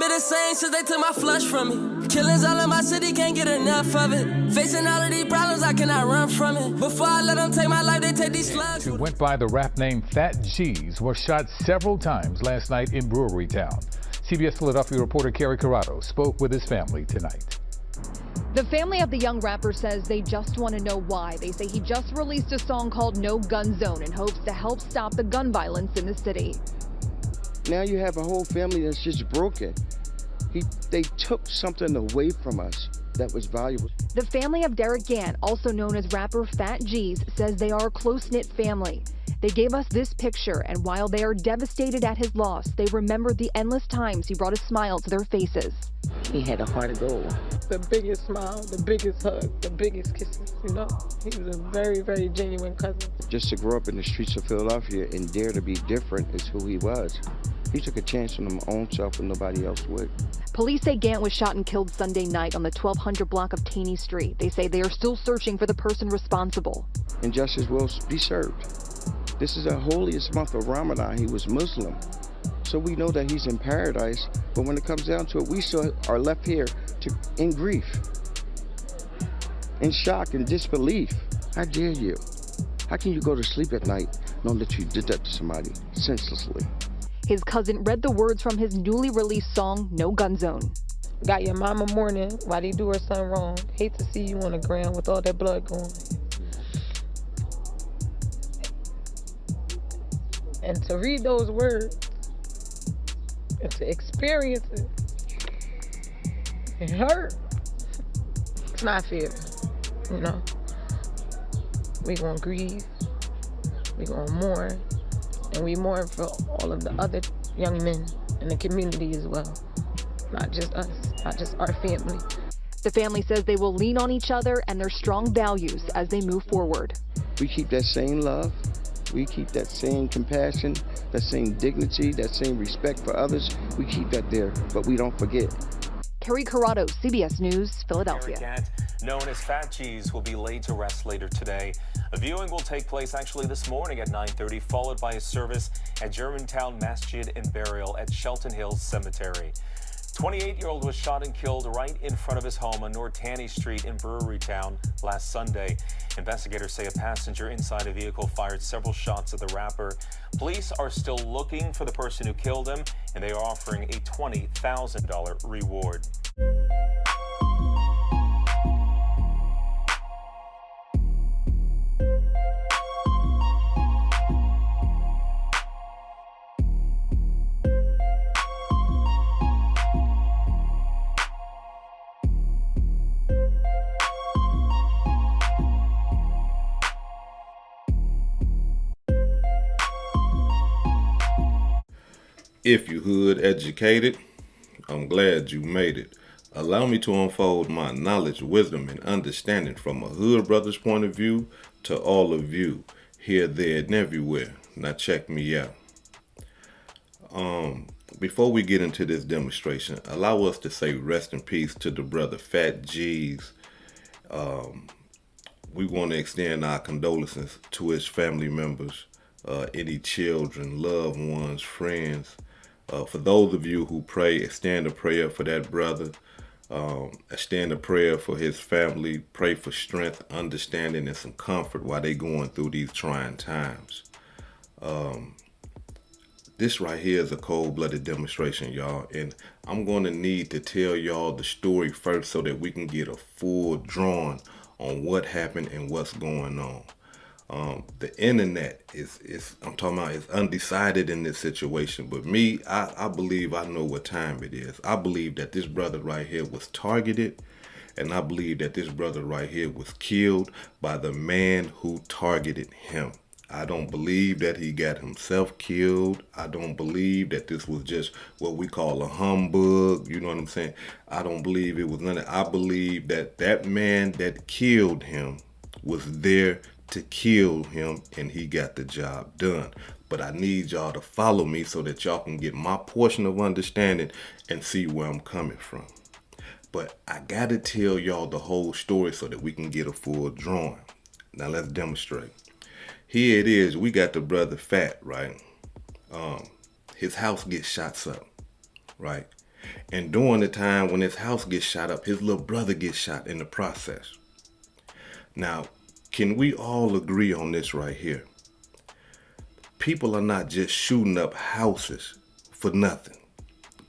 be the same since they took my flush from me. Killings all in my city, can't get enough of it. Facing all of these problems, I cannot run from it. Before I let them take my life, they take these slugs. Who went by the rap name Phat Geez was shot several times last night in Brewery Town. CBS Philadelphia reporter Carrie Corrado spoke with his family tonight. The family of the young rapper says they just want to know why. They say he just released a song called No Gun Zone in hopes to help stop the gun violence in the city. Now you have a whole family that's just broken. They took something away from us that was valuable. The family of Derrick Gant, also known as rapper Phat Geez, says they are a close-knit family. They gave us this picture, and while they are devastated at his loss, they remember the endless times he brought a smile to their faces. He had a heart of gold. The biggest smile, the biggest hug, the biggest kisses, you know? He was a very, very genuine cousin. Just to grow up in the streets of Philadelphia and dare to be different is who he was. He took a chance on his own self and nobody else would. Police say Gant was shot and killed Sunday night on the 1200 block of Taney Street. They say they are still searching for the person responsible. And justice will be served. This is the holiest month of Ramadan. He was Muslim. So we know that he's in paradise, but when it comes down to it, we still are left here in grief, in shock and disbelief. How dare you? How can you go to sleep at night knowing that you did that to somebody senselessly? His cousin read the words from his newly released song, No Gun Zone. Got your mama mourning while they do her son wrong. Hate to see you on the ground with all that blood going. And to read those words and to experience it, it hurt. It's not fair, you know. We gonna grieve, we gonna mourn, and we mourn for all of the other young men in the community as well. Not just us, not just our family. The family says they will lean on each other and their strong values as they move forward. We keep that same love. We keep that same compassion, that same dignity, that same respect for others. We keep that there, but we don't forget. Carrie Corrado, CBS News, Philadelphia. Derrick Gant, known as Phat Geez, will be laid to rest later today. A viewing will take place actually this morning at 9:30, followed by a service at Germantown Masjid and burial at Shelton Hills Cemetery. 28-year-old was shot and killed right in front of his home on North Taney Street in Brewery Town last Sunday. Investigators say a passenger inside a vehicle fired several shots at the rapper. Police are still looking for the person who killed him, and they are offering a $20,000 reward. If you hood educated, I'm glad you made it. Allow me to unfold my knowledge, wisdom, and understanding from a hood brother's point of view to all of you, here, there, and everywhere. Now check me out. Before we get into this demonstration, allow us to say rest in peace to the brother Phat Geez. We want to extend our condolences to his family members, any children, loved ones, friends. For those of you who pray, extend a prayer for that brother. Extend a prayer for his family. Pray for strength, understanding, and some comfort while they going through these trying times. This right here is a cold-blooded demonstration, y'all. And I'm going to need to tell y'all the story first so that we can get a full drawing on what happened and what's going on. The internet is undecided in this situation, but me, I believe I know what time it is. I believe that this brother right here was targeted, and I believe that this brother right here was killed by the man who targeted him. I don't believe that he got himself killed. I don't believe that this was just what we call a humbug. You know what I'm saying? I don't believe it was none of. I believe that that man that killed him was there to kill him, and he got the job done. But I need y'all to follow me so that y'all can get my portion of understanding and see where I'm coming from. But I gotta tell y'all the whole story so that we can get a full drawing. Now let's demonstrate. Here it is. We got the brother Phat, right? His house gets shots up, right? And during the time when his house gets shot up, his little brother gets shot in the process. Now, can we all agree on this right here? People are not just shooting up houses for nothing.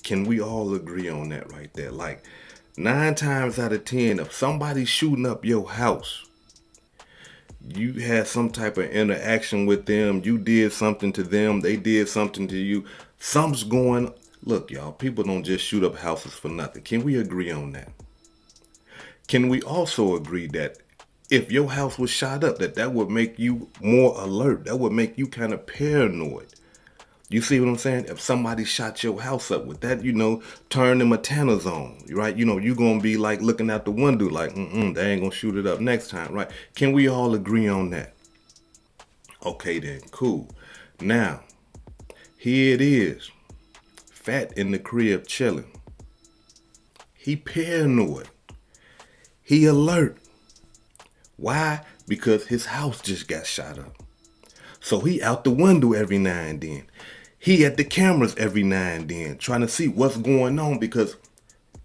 Can we all agree on that right there? Like 9 times out of 10, if somebody's shooting up your house, you had some type of interaction with them, you did something to them, they did something to you, something's going. Look, y'all, people don't just shoot up houses for nothing. Can we agree on that? Can we also agree that if your house was shot up, that would make you more alert? That would make you kind of paranoid. You see what I'm saying? If somebody shot your house up, with that, turn them antennas on, right? You're going to be like looking out the window like, they ain't going to shoot it up next time, right? Can we all agree on that? Okay then, cool. Now, here it is. Phat in the crib chilling. He paranoid. He alert. Why? Because his house just got shot up. So he out the window every now and then. He at the cameras every now and then trying to see what's going on, because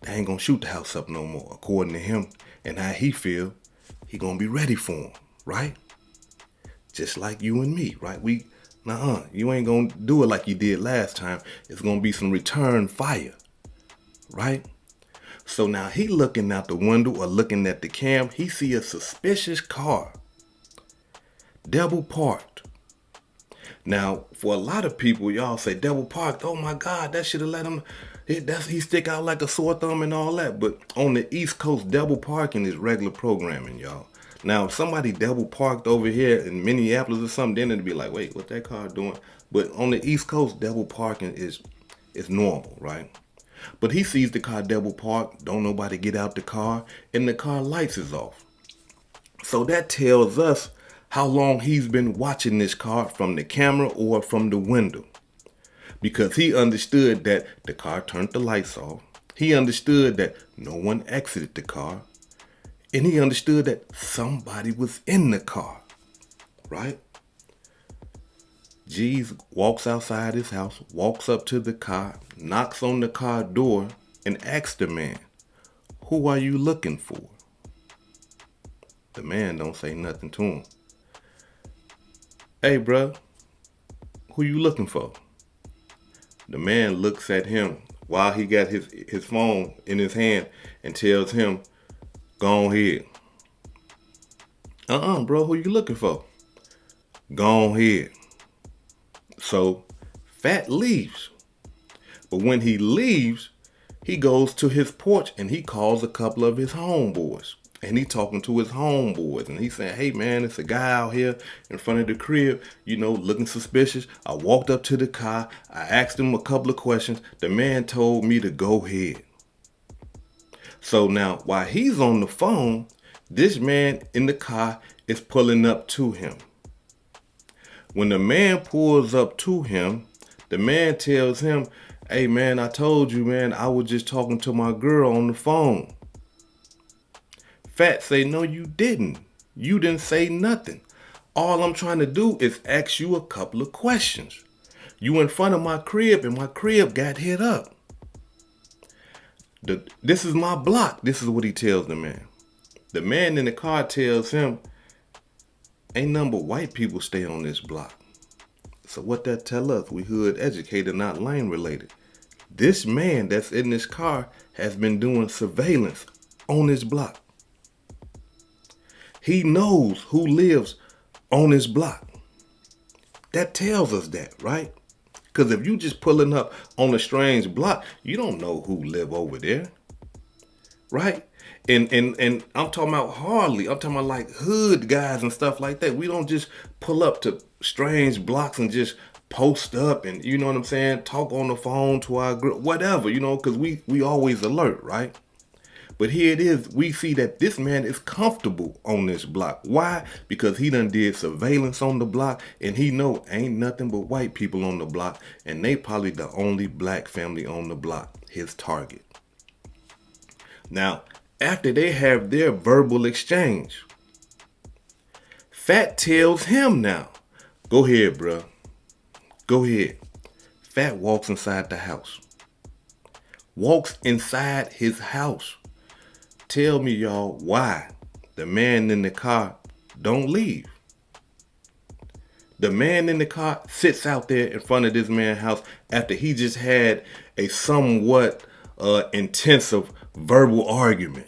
they ain't gonna shoot the house up no more. According to him and how he feel, he gonna be ready for him, right? Just like you and me, right? You ain't gonna do it like you did last time. It's gonna be some return fire, right? So now he looking out the window or looking at the cam. He see a suspicious car, double parked. Now, for a lot of people, y'all say double parked. Oh my God, that should have let him. He stick out like a sore thumb and all that. But on the East Coast, double parking is regular programming, y'all. Now, if somebody double parked over here in Minneapolis or something, then it'd be like, wait, what that car doing? But on the East Coast, double parking is normal, right? But he sees the car double parked, don't nobody get out the car, and the car lights is off. So that tells us how long he's been watching this car from the camera or from the window. Because he understood that the car turned the lights off. He understood that no one exited the car. And he understood that somebody was in the car, right? Geez walks outside his house, walks up to the car, knocks on the car door, and asks the man, "Who are you looking for?" The man don't say nothing to him. "Hey, bruh, who you looking for?" The man looks at him while he got his phone in his hand and tells him, "Go ahead." Bro, who you looking for? Go ahead. So Phat leaves. But when he leaves, he goes to his porch and he calls a couple of his homeboys. And he talking to his homeboys and he's saying, "Hey man, it's a guy out here in front of the crib, looking suspicious. I walked up to the car. I asked him a couple of questions. The man told me to go ahead." So now while he's on the phone, this man in the car is pulling up to him. When the man pulls up to him, the man tells him, "Hey man, I told you, man, I was just talking to my girl on the phone." Phat say, "No, you didn't. You didn't say nothing. All I'm trying to do is ask you a couple of questions. You in front of my crib and my crib got hit up. This is my block." This is what he tells the man. The man in the car tells him, "Ain't nothing but white people stay on this block." So what that tell us? We hood educated, not lane related. This man that's in this car has been doing surveillance on this block. He knows who lives on this block. That tells us that, right? Because if you just pulling up on a strange block, you don't know who live over there, right? And I'm talking about hardly. I'm talking about like hood guys and stuff like that. We don't just pull up to strange blocks and just post up and, you know what I'm saying, talk on the phone to our group, whatever, because we always alert, right? But here it is. We see that this man is comfortable on this block. Why? Because he done did surveillance on the block and he know ain't nothing but white people on the block and they probably the only black family on the block, his target. Now, after they have their verbal exchange, Phat tells him now, "Go ahead, bro. Go ahead." Phat walks inside the house. walks inside his house. Tell me, y'all, why the man in the car don't leave. The man in the car sits out there in front of this man's house after he just had a somewhat intensive verbal argument.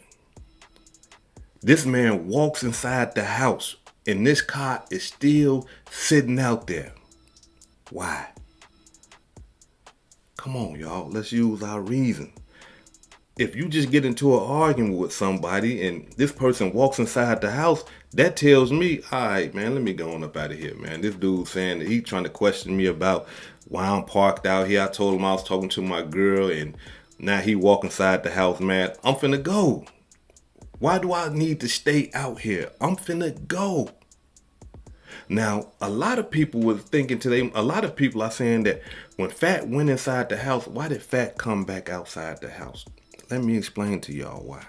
This man walks inside the house and this car is still sitting out there. Why? Come on, y'all. Let's use our reason. If you just get into an argument with somebody and this person walks inside the house, that tells me, all right, man, let me go on up out of here, man. This dude's saying that he's trying to question me about why I'm parked out here. I told him I was talking to my girl and now he walk inside the house, man. I'm finna go. Why do I need to stay out here? I'm finna go. Now, a lot of people was thinking today, a lot of people are saying that when Phat went inside the house, why did Phat come back outside the house? Let me explain to y'all why.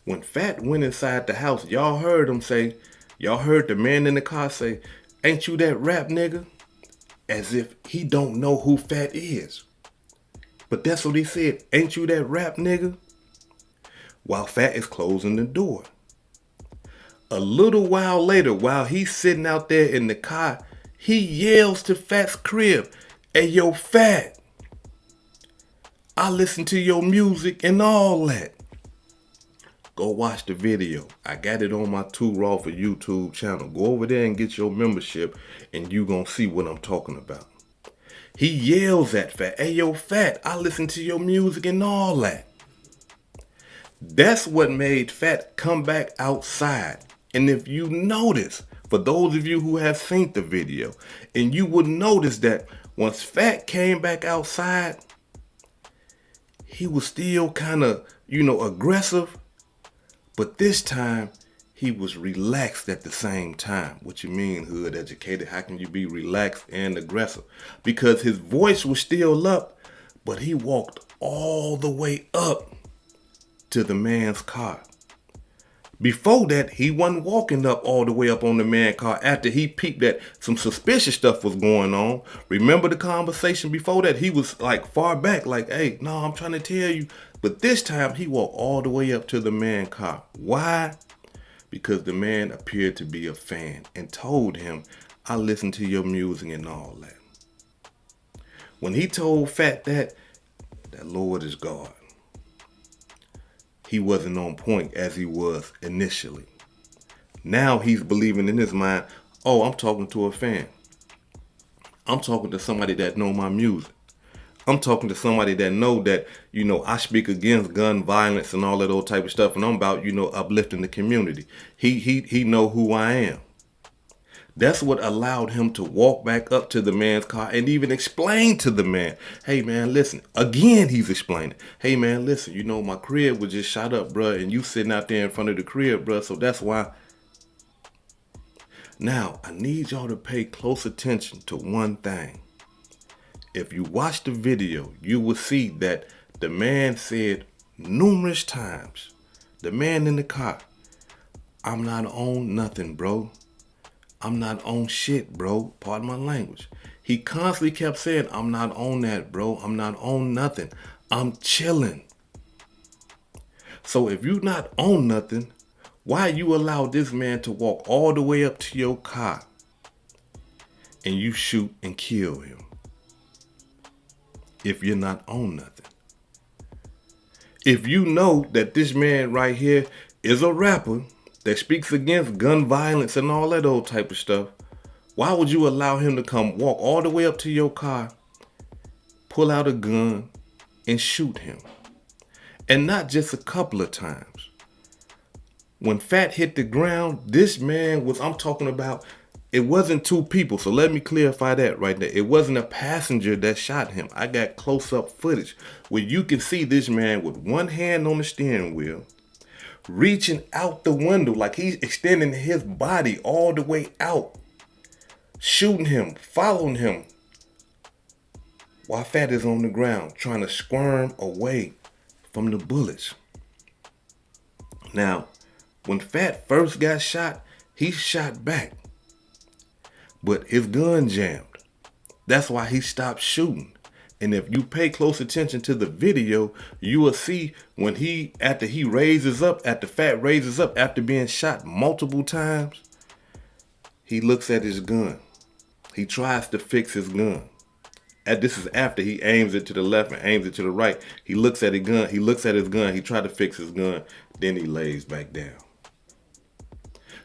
When Phat went inside the house, y'all heard him say, y'all heard the man in the car say, ain't you that rap nigga? As if he don't know who Phat is. But that's what he said, ain't you that rap nigga? While Phat is closing the door. A little while later, while he's sitting out there in the car, he yells to Phat's crib, hey yo Phat, I listen to your music and all that. Go watch the video. I got it on my Too Raw for YouTube channel. Go over there and get your membership and you gonna see what I'm talking about. He yells at Phat, hey yo Phat, I listen to your music and all that. That's what made Phat come back outside. And if you notice, for those of you who have seen the video, and you would notice that once Phat came back outside, he was still kind of, aggressive. But this time, he was relaxed at the same time. What you mean, hood educated? How can you be relaxed and aggressive? Because his voice was still up, but he walked all the way up to the man's car. Before that, he wasn't walking up all the way up on the man's car after he peeped that some suspicious stuff was going on. Remember the conversation before that? He was like far back, like, hey, no, I'm trying to tell you. But this time he walked all the way up to the man's car. Why? Because the man appeared to be a fan and told him, I listen to your music and all that. When he told Phat that Lord is God. He wasn't on point as he was initially. Now he's believing in his mind, oh, I'm talking to a fan. I'm talking to somebody that know my music. I'm talking to somebody that know that, I speak against gun violence and all that old type of stuff. And I'm about, uplifting the community. He know who I am. That's what allowed him to walk back up to the man's car and even explain to the man, hey man, listen, again, he's explaining, hey man, listen, my crib was just shot up, bruh, and you sitting out there in front of the crib, bruh, so that's why. Now, I need y'all to pay close attention to one thing. If you watch the video, you will see that the man said numerous times, the man in the car, I'm not on nothing, bro. I'm not on shit, bro. Pardon my language. He constantly kept saying, I'm not on that, bro. I'm not on nothing. I'm chilling. So if you're not on nothing, why you allow this man to walk all the way up to your car and you shoot and kill him? If you're not on nothing. If you know that this man right here is a rapper that speaks against gun violence and all that old type of stuff, why would you allow him to come walk all the way up to your car, pull out a gun, and shoot him? And not just a couple of times. When Phat hit the ground, this man was, I'm talking about, it wasn't two people. So let me clarify that right there. It wasn't a passenger that shot him. I got close-up footage where you can see this man with one hand on the steering wheel, reaching out the window like he's extending his body all the way out, shooting him, following him, while Phat is on the ground trying to squirm away from the bullets. Now, when Phat first got shot, he shot back, but his gun jammed. That's why he stopped shooting. And if you pay close attention to the video, you will see when after Phat raises up after being shot multiple times, he looks at his gun. He tries to fix his gun. This is after he aims it to the left and aims it to the right. He looks at his gun. He tried to fix his gun. Then he lays back down.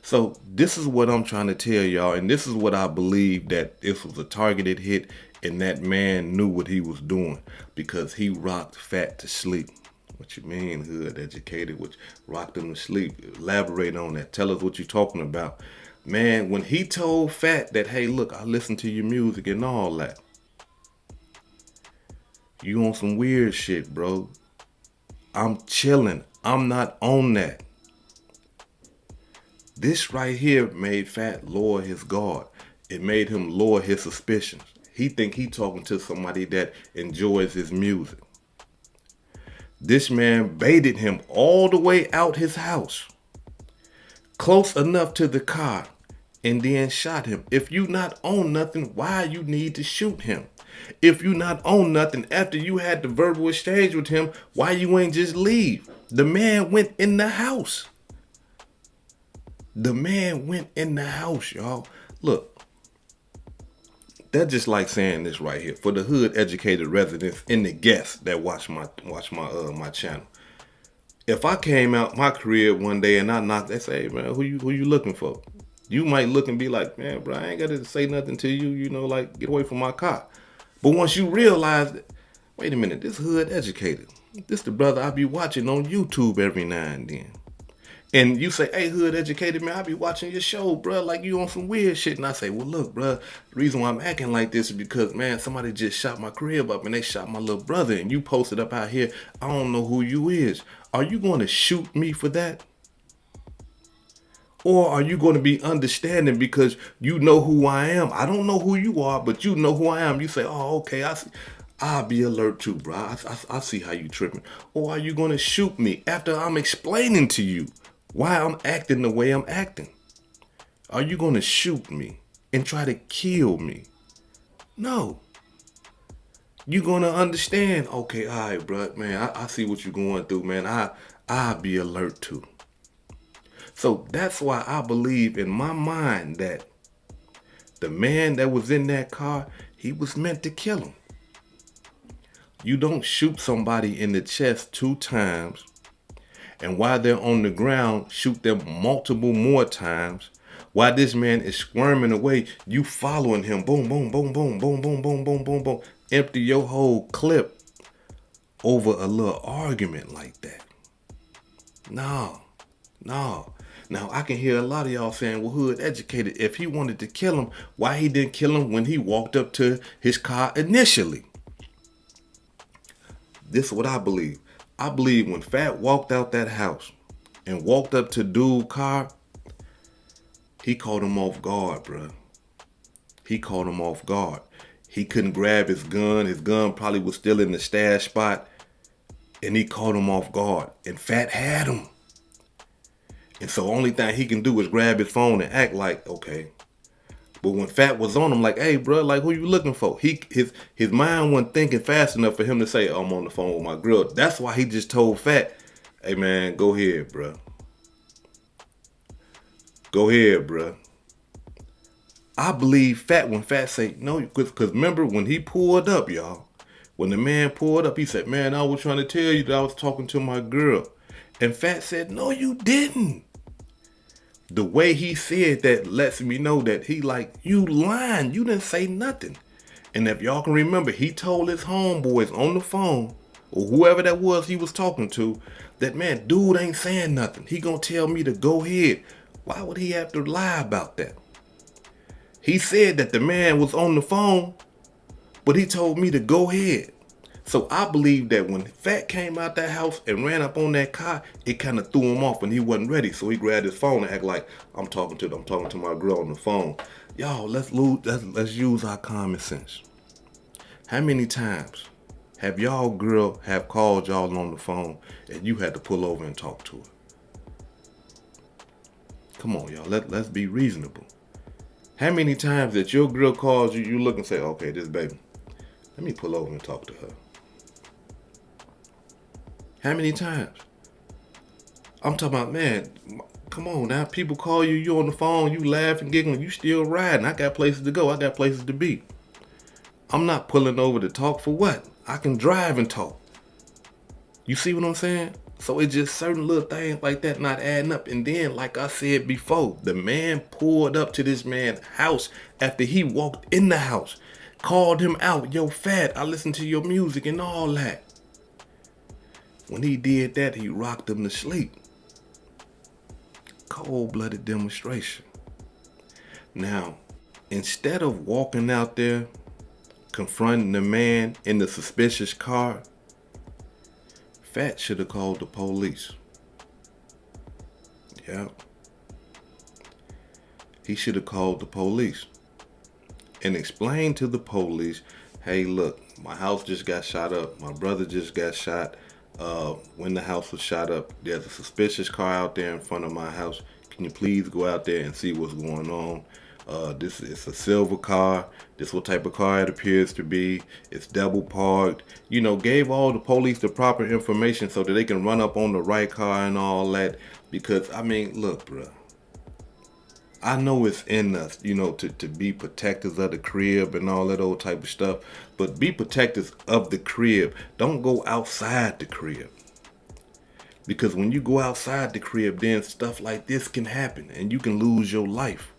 So this is what I'm trying to tell y'all. And this is what I believe, that this was a targeted hit. And that man knew what he was doing, because he rocked Phat to sleep. What you mean, hood educated? Which rocked him to sleep? Elaborate on that. Tell us what you're talking about. Man, when he told Phat that, hey, look, I listen to your music and all that. You on some weird shit, bro. I'm chilling. I'm not on that. This right here made Phat lower his guard. It made him lower his suspicions. He think he talking to somebody that enjoys his music. This man baited him all the way out his house, close enough to the car, and then shot him. If you not on nothing, why you need to shoot him? If you not on nothing, after you had the verbal exchange with him, why you ain't just leave? The man went in the house. The man went in the house, y'all. Look. That's just like saying this right here for the hood educated residents and the guests that watch my channel. If I came out my crib one day and I knocked, they say, hey, man, who you looking for? You might look and be like, man, bro, I ain't got to say nothing to you, you know, like, get away from my car. But once you realize that, wait a minute, this hood educated. This the brother I be watching on YouTube every now and then. And you say, hey, hood educated, man, I be watching your show, bro, like you on some weird shit. And I say, well, look, bro, the reason why I'm acting like this is because, man, somebody just shot my crib up and they shot my little brother. And you posted up out here, I don't know who you is. Are you going to shoot me for that? Or are you going to be understanding because you know who I am? I don't know who you are, but you know who I am. You say, oh, okay, I see. I'll be alert too, bro. I see how you tripping. Or are you going to shoot me after I'm explaining to you why I'm acting the way I'm acting? Are you going to shoot me and try to kill me? No. You're going to understand, okay, all right, bro, man, I see what you're going through, man. I'll be alert too. So that's why I believe in my mind that the man that was in that car, he was meant to kill him. You don't shoot somebody in the chest 2 times, and while they're on the ground, shoot them multiple more times. While this man is squirming away, you following him. Boom, boom, boom, boom, boom, boom, boom, boom, boom, boom. Empty your whole clip over a little argument like that. No. Now, I can hear a lot of y'all saying, well, hood educated, if he wanted to kill him, why he didn't kill him when he walked up to his car initially? This is what I believe. I believe when Phat walked out that house and walked up to dude's car, he caught him off guard, bro. He caught him off guard. He couldn't grab his gun. His gun probably was still in the stash spot. And he caught him off guard. And Phat had him. And so only thing he can do is grab his phone and act like, okay. But when Phat was on him, like, hey, bro, like, who you looking for? His mind wasn't thinking fast enough for him to say, oh, I'm on the phone with my girl. That's why he just told Phat, hey, man, go ahead, bro. Go ahead, bro. I believe Phat when Phat say, no, because remember when he pulled up, y'all, when the man pulled up, he said, man, I was trying to tell you that I was talking to my girl. And Phat said, no, you didn't. The way he said that lets me know that he like, you lying. You didn't say nothing. And if y'all can remember, he told his homeboys on the phone, or whoever that was he was talking to, that, man, dude ain't saying nothing. He gonna tell me to go ahead. Why would he have to lie about that? He said that the man was on the phone, but he told me to go ahead. So I believe that when Phat came out that house and ran up on that car, it kind of threw him off and he wasn't ready. So he grabbed his phone and act like, I'm talking to my girl on the phone. Y'all, let's use our common sense. How many times have y'all girl have called y'all on the phone and you had to pull over and talk to her? Come on, y'all, let's be reasonable. How many times that your girl calls you, you look and say, okay, this baby, Let me pull over and talk to her. How many times? I'm talking about, man, come on now. People call you, you on the phone, you laughing, giggling, you still riding. I got places to go. I got places to be. I'm not pulling over to talk for what? I can drive and talk. You see what I'm saying? So it's just certain little things like that not adding up. And then, like I said before, the man pulled up to this man's house after he walked in the house. Called him out. Yo, Phat, I listened to your music and all that. When he did that, he rocked him to sleep. Cold-blooded demonstration. Now, instead of walking out there, confronting the man in the suspicious car, Phat should have called the police. Yeah. He should have called the police and explained to the police, hey, look, my house just got shot up. My brother just got shot. When the house was shot up, there's a suspicious car out there in front of my house. Can you please go out there and see what's going on? This is a silver car. This what type of car it appears to be. It's double parked. You know, gave all the police the proper information so that they can run up on the right car and all that. Because, I mean, look, bro. I know it's in us, you know, to be protectors of the crib and all that old type of stuff. But be protectors of the crib. Don't go outside the crib. Because when you go outside the crib, then stuff like this can happen and you can lose your life.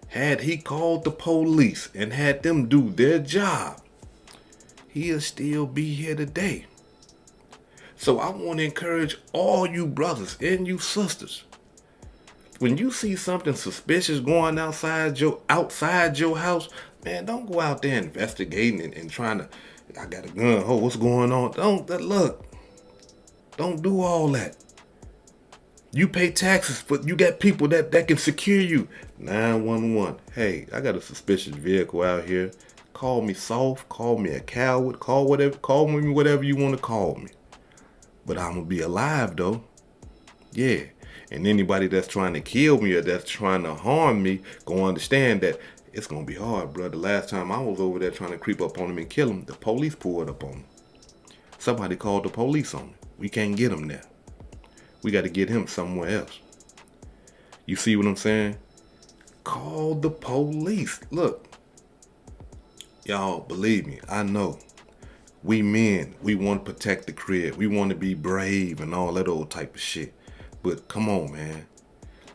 Had he called the police and had them do their job, he'll still be here today. So I want to encourage all you brothers and you sisters. When you see something suspicious going outside your house, man, don't go out there investigating and trying to, I got a gun, oh, what's going on? Don't do all that. You pay taxes, but you got people that can secure you. 911. Hey, I got a suspicious vehicle out here. Call me soft, call me a coward, call me whatever you want to call me. But I'm gonna be alive though. Yeah. And anybody that's trying to kill me or that's trying to harm me, gonna understand that it's gonna be hard, bro. The last time I was over there trying to creep up on him and kill him, the police pulled up on him. Somebody called the police on him. We can't get him there. We got to get him somewhere else. You see what I'm saying? Call the police. Look, y'all, believe me, I know. We men, we want to protect the crib. We want to be brave and all that old type of shit. But come on, man.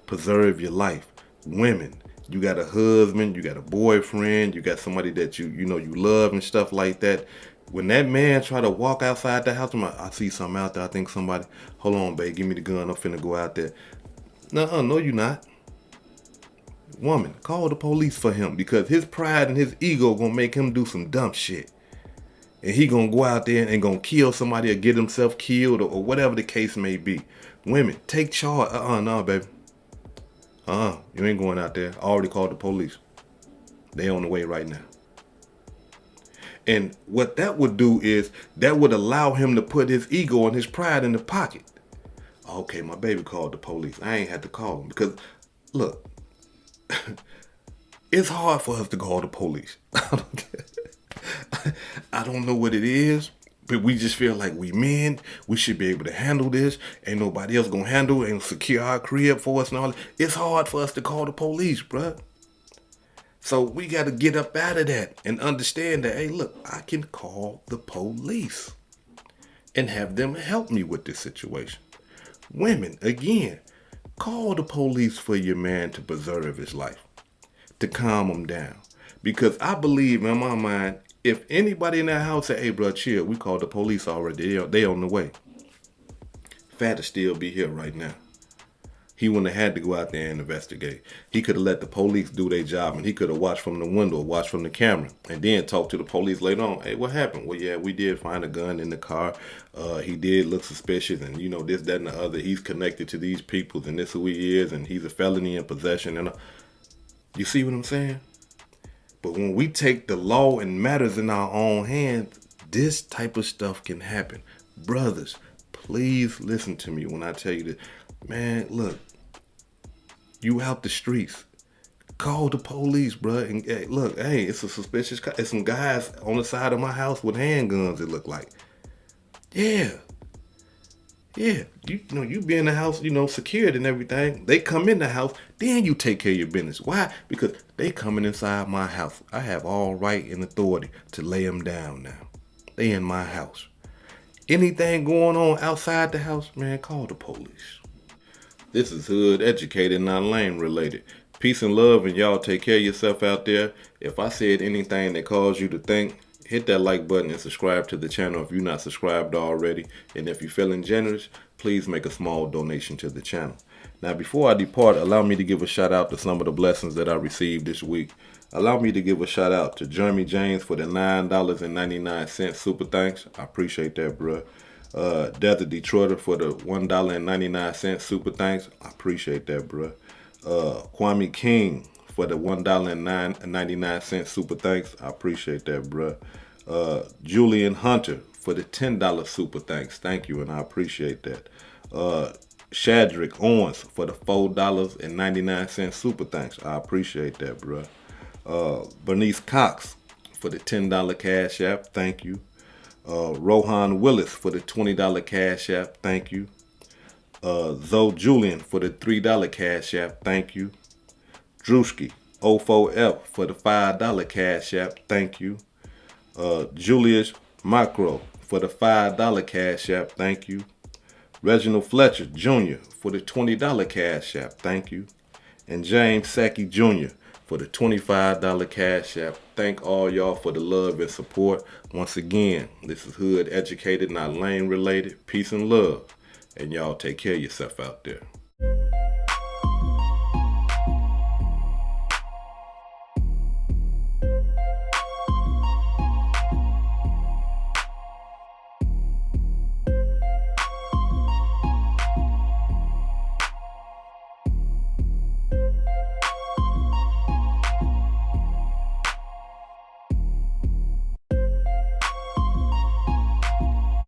Preserve your life. Women, you got a husband, you got a boyfriend, you got somebody that you love and stuff like that. When that man try to walk outside the house, I see something out there. I think somebody, hold on, babe, give me the gun. I'm finna go out there. No, you not. Woman, call the police for him because his pride and his ego gonna make him do some dumb shit. And he gonna go out there and gonna kill somebody or get himself killed or whatever the case may be. Women, take charge. No, baby. You ain't going out there. I already called the police. They on the way right now. And what that would do is that would allow him to put his ego and his pride in the pocket. Okay, my baby called the police. I ain't had to call him because, look, it's hard for us to call the police. I don't know what it is, but we just feel like we men. We should be able to handle this. Ain't nobody else gonna handle it and secure our crib for us and all that. It's hard for us to call the police, bruh. So we got to get up out of that and understand that, hey, look, I can call the police and have them help me with this situation. Women, again, call the police for your man to preserve his life, to calm him down. Because I believe in my mind, if anybody in that house say, hey, bro, chill, we called the police already. They on the way. Phat will still be here right now. He wouldn't have had to go out there and investigate. He could have let the police do their job, and he could have watched from the window, watched from the camera, and then talk to the police later on. Hey, what happened? Well, yeah, we did find a gun in the car. He did look suspicious, and this, that, and the other. He's connected to these people, and this is who he is, and he's a felony in possession. And you see what I'm saying? But when we take the law and matters in our own hands, this type of stuff can happen. Brothers, please listen to me when I tell you this. Man, look, you out the streets. Call the police, bro. And hey, look, hey, it's a suspicious. It's some guys on the side of my house with handguns. It look like. Yeah. You know, you be in the house, you know, secured and everything. They come in the house, then you take care of your business. Why? Because they coming inside my house. I have all right and authority to lay them down now. They in my house. Anything going on outside the house, man, call the police. This is hood educated, not lame related. Peace and love, and y'all take care of yourself out there. If I said anything that caused you to think, hit that like button and subscribe to the channel if you're not subscribed already. And if you're feeling generous, please make a small donation to the channel. Now, before I depart, allow me to give a shout out to some of the blessings that I received this week. Allow me to give a shout out to Jeremy James for the $9.99 super thanks. I appreciate that, bro. Desert Detroiter for the $1.99 super thanks. I appreciate that, bro. Kwame King for the $1.99 super thanks. I appreciate that, bro. Julian Hunter for the $10 super thanks. Thank you, and I appreciate that. Shadrick Owens for the $4.99 super thanks. I appreciate that, bro. Bernice Cox for the $10 cash app. Thank you. Rohan Willis for the $20 cash app. Thank you. Zoe Julian for the $3 cash app. Thank you. Drewski 04F for the $5 cash app. Thank you. Julius Macro for the $5 cash app. Thank you. Reginald Fletcher Jr. for the $20 cash app. Thank you. And James Sackey Jr. for the $25 cash app. Thank all y'all for the love and support. Once again, this is hood educated, not lane related. Peace and love. And y'all take care of yourself out there.